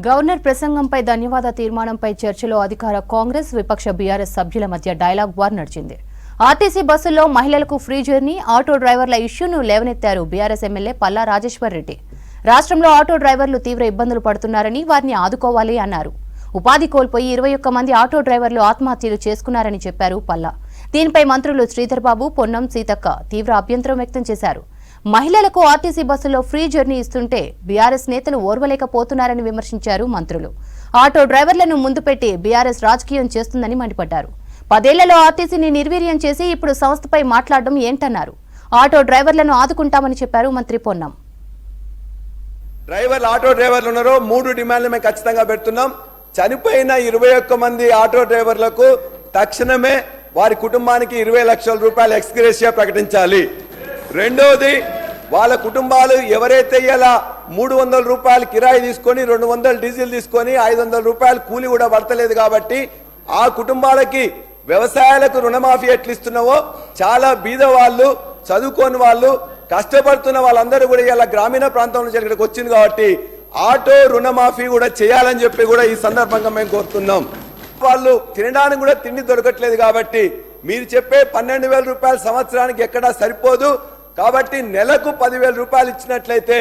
Governor ప్రసంగంపై ధన్యవాద తీర్మానంపై చర్చలో అధికార కాంగ్రెస్ విపక్ష బీఆర్ఎస్ సభ్యుల మధ్య డైలాగ్ వార్ నడిచింది. ఆర్టీసీ బస్సుల్లో మహిళలకు ఫ్రీ జర్నీ, ఆటో డ్రైవర్ల ఇష్యూను లేవనెత్తారు బీఆర్ఎస్ ఎమ్మెల్యే పల్లా రాజేశ్వర్ రెడ్డి. రాష్ట్రంలో ఆటో డ్రైవర్లు తీవ్ర ఇబ్బందులు పడుతున్నారని, వారిని ఆదుకోవాలి అన్నారు. ఉపాధి కోల్పోయి 21 మంది ఆటో డ్రైవర్లు ఆత్మహత్యలు చేసుకున్నారని చెప్పారు పల్లా. దీనిపై మంత్రులు శ్రీధర్ బాబు, పొన్నం సీతక్క తీవ్ర అభ్యంతరం వ్యక్తం చేశారు. మహిళలకు ఆర్టీసీ బస్సులో ఫ్రీ జర్నీ ఇస్తుంటే బీఆర్ఎస్ నేతలు ఓర్వలేకపోతున్నారని విమర్శించారు మంత్రులు. ఆటో డ్రైవర్లను ముందు పెట్టి బీఆర్ఎస్ రాజకీయం చేస్తుందని మండిపడ్డారు. 10 ఏళ్లలో ఆర్టీసీని నిర్వీర్యం చేసి ఇప్పుడు సంస్థపై మాట్లాడడం ఏంటన్నారు. ఆటో డ్రైవర్లను ఆదుకుంటామని చెప్పారు మంత్రి పొన్నం. ఆటో డ్రైవర్లు ఉన్నారు, 3 డిమాండ్లు మేము ఖచ్చితంగా పెడుతున్నాం. చనిపోయిన 21 మంది ఆటో డ్రైవర్లకు తక్షణమే వారి కుటుంబానికి 20 లక్షల రూపాయల ఎక్స్గ్రేషియా ప్రకటించాలి. రెండోది, వాళ్ళ కుటుంబాలు ఎవరైతే ఇలా 300 రూపాయలు కిరాయి తీసుకొని 200 డీజిల్ తీసుకొని 500 రూపాయలు కూలి కూడా పడతలేదు కాబట్టి ఆ కుటుంబాలకి వ్యవసాయాలకు రుణమాఫీ ఎట్లు ఇస్తున్నావో చాలా బీద వాళ్ళు, చదువుకోని వాళ్ళు, కష్టపడుతున్న వాళ్ళందరూ కూడా ఇలా గ్రామీణ ప్రాంతం నుంచి ఇక్కడికి వచ్చింది కాబట్టి ఆటో రుణమాఫీ కూడా చేయాలని చెప్పి కూడా ఈ సందర్భంగా మేము కోరుతున్నాం. వాళ్ళు తినడానికి కూడా తిండి దొరకట్లేదు కాబట్టి మీరు చెప్పే 12,000 రూపాయలు సంవత్సరానికి ఎక్కడా సరిపోదు కాబట్టి నెలకు 10,000 రూపాయలు ఇచ్చినట్లయితే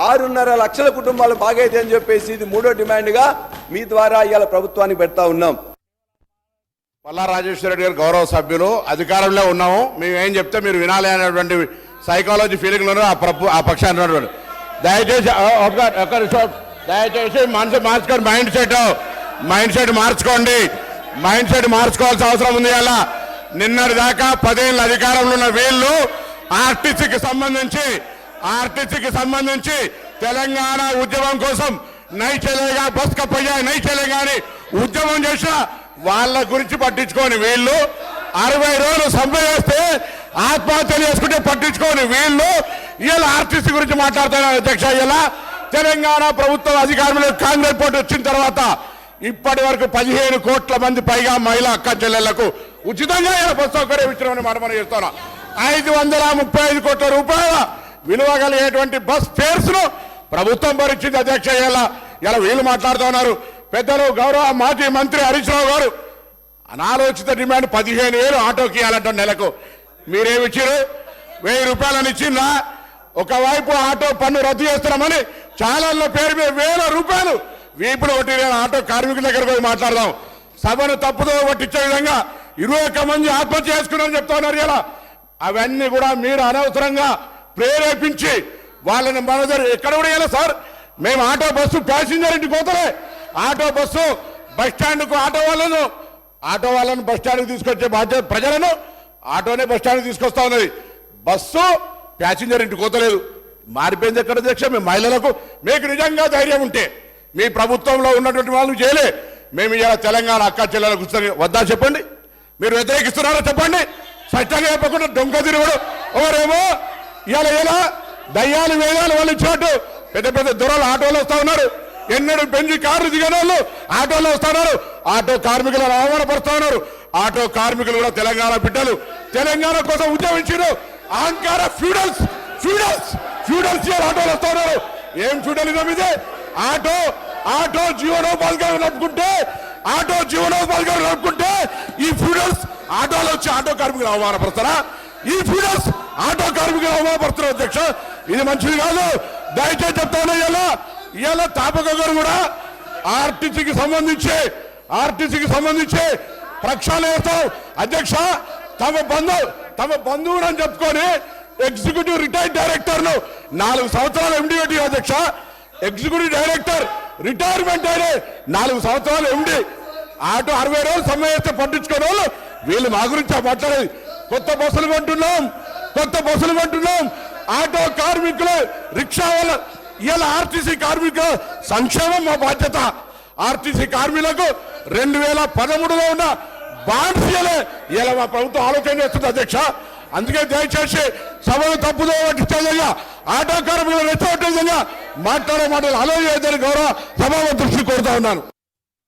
6.5 లక్షల కుటుంబాలు బాగైతే అని చెప్పేసి ఇది 3వ డిమాండ్గా మీ ద్వారా ఇవాళ ప్రభుత్వానికి పెడతా ఉన్నాం. పల్లా రాజేశ్వర రెడ్డి గారు గౌరవ సభ్యులు, అధికారంలో ఉన్నాము, మేము ఏం చెప్తే మీరు వినాలి అనేటువంటి సైకాలజీ ఫీలింగ్లోనే ఆ పక్షాన్ని ఉన్నటువంటి దయచేసి దయచేసి మనసు మార్చుకోండి, మైండ్ సెట్ మార్చుకోండి. మైండ్ సెట్ మార్చుకోవాల్సిన అవసరం ఉంది. అలా నిన్నటి దాకా 10 ఏళ్ళ అధికారంలో ఉన్న వీళ్ళు ఆర్టీసీకి సంబంధించి తెలంగాణ ఉద్యమం కోసం నైచలేగా బస్ కప్పయ్యా నైచలేగా అని ఉద్యమం చేసిన వాళ్ళ గురించి పట్టించుకోని వీళ్ళు, 60 రోజులు సమ్మె చేస్తే ఆత్మహత్యలు చేసుకుంటే పట్టించుకోని వీళ్ళు ఇలా ఆర్టీసీ గురించి మాట్లాడుతున్నారు. అధ్యక్ష, ఇలా తెలంగాణ ప్రభుత్వం అధికారంలో కాంగ్రెస్ పార్టీ వచ్చిన తర్వాత ఇప్పటి వరకు 15 కోట్ల మంది పైగా మహిళా అక్క చెల్లెళ్లకు ఉచితంగా బస్ సౌకర్యం ఇచ్చినామని మనం చేస్తున్నాం. 535 కోట్ల రూపాయల విలువ కలిగేటువంటి బస్ ఫేర్స్ ను ప్రభుత్వం భరించింది. అధ్యక్ష, ఇలా వీళ్ళు మాట్లాడుతూ ఉన్నారు. పెద్దలు గౌరవ మాజీ మంత్రి హరీష్ రావు గారు అనాలోచిత డిమాండ్ 15,000 ఆటోకి ఇవ్వాలంట నెలకు. మీరేమిచ్చారు? 1000 రూపాయలని ఇచ్చిందా? ఒకవైపు ఆటో పన్ను రద్దు చేస్తున్నామని ఛానళ్ళ పేరు మీద 1000 రూపాయలు వీపులు కొట్టి ఆటో కార్మికుల దగ్గరకు పోయి మాట్లాడదాం. సభను తప్పుదో పట్టించే విధంగా 21 మంది ఆత్మహత్య చేసుకున్నారని చెప్తా ఉన్నారు. ఇలా అవన్నీ కూడా మీరు అనవసరంగా ప్రేరేపించి వాళ్ళని మన దగ్గర ఎక్కడ కూడా ఇలా సార్, మేము ఆటో బస్సు ప్యాసింజర్ ఇంటికి పోతలే, ఆటో బస్సు బస్ స్టాండ్కు ఆటో వాళ్ళను బస్ స్టాండ్కి తీసుకొచ్చే బాధ్యత ప్రజలను ఆటోనే బస్ స్టాండ్కి తీసుకొస్తా ఉన్నది. బస్సు ప్యాసింజర్ ఇంటికి పోతలేదు. మారిపోయింది ఎక్కడ అధ్యక్ష? మీ మహిళలకు మీకు నిజంగా ధైర్యం ఉంటే మీ ప్రభుత్వంలో ఉన్నటువంటి వాళ్ళు చేయలే, మేము ఇలా తెలంగాణ అక్క చెల్లెలకు వద్దా చెప్పండి. మీరు వ్యతిరేకిస్తున్నారో చెప్పండి. స్పష్టంగా చెప్పకుండా దొంగ తిరుగుడు ఎవరేమో ఇలా దయ్యాలు వేదాలు వాళ్ళు ఇచ్చినట్టు పెద్ద పెద్ద దొరలు ఆటోలో వస్తా ఉన్నారు. ఎన్నడూ పెంచి కార్లు దిగిన వాళ్ళు ఆటోలో వస్తా ఉన్నారు. ఆటో కార్మికులను అవమానపరుస్తా ఉన్నారు. ఆటో కార్మికులు కూడా తెలంగాణ బిడ్డలు, తెలంగాణ కోసం ఉద్యమించారు. అహంకార ఫ్యూడల్స్ ఆటోలు వస్తా ఉన్నారు. ఏం ఫ్యూడలిజం ఇదే? ఆటో జీవనోపాధిగా నడుపుకుంటే ఈ ఫ్యూడల్స్ ఆటోలో వచ్చి ఆటో కార్మికులు అవమానపరుస్తారా? ఈ ఫ్యూడల్స్ ఆటో కార్మికులు అవమానపరుస్తారు. అధ్యక్ష, ఇది మంచిది కాదు. దయచేసి చెప్తా ఉన్నా, ఇవాళ తాపక గారు కూడా ఆర్టీసీకి సంబంధించి ప్రక్షాళన చేస్తాం. అధ్యక్ష, తమ బంధువుడు అని చెప్పుకొని ఎగ్జిక్యూటివ్ రిటైర్డ్ డైరెక్టర్ ను 4 సంవత్సరాలు ఎండి పెట్టి అధ్యక్ష, ఎగ్జిక్యూటివ్ డైరెక్టర్ రిటైర్మెంట్ అయిన 4 సంవత్సరాలు ఎండి ఆటో 60 రోజులు సమ్మె చేస్తే పట్టించుకునే వాళ్ళు వీళ్ళు మా గురించి మాట్లాడేది. కొత్త బస్సులు కొంటున్నాం. ఆటో కార్మికులు, రిక్షా వాళ్ళ ఇలా ఆర్టీసీ కార్మికుల సంక్షేమం మా బాధ్యత. ఆర్టీసీ కార్మికులకు 2013లో ఉన్న బాండ్స్ ఇలా మా ప్రభుత్వం ఆలోచన చేస్తుంది. అధ్యక్ష, అందుకే దయచేసి సభను తప్పుదో పట్టించే విధంగా, ఆటో కార్మికులు రెచ్చగొట్టే విధంగా మాట్లాడే మాటలు ఆలోచన చేయదని గౌరవ సభ దృష్టి కోరుతా ఉన్నాను.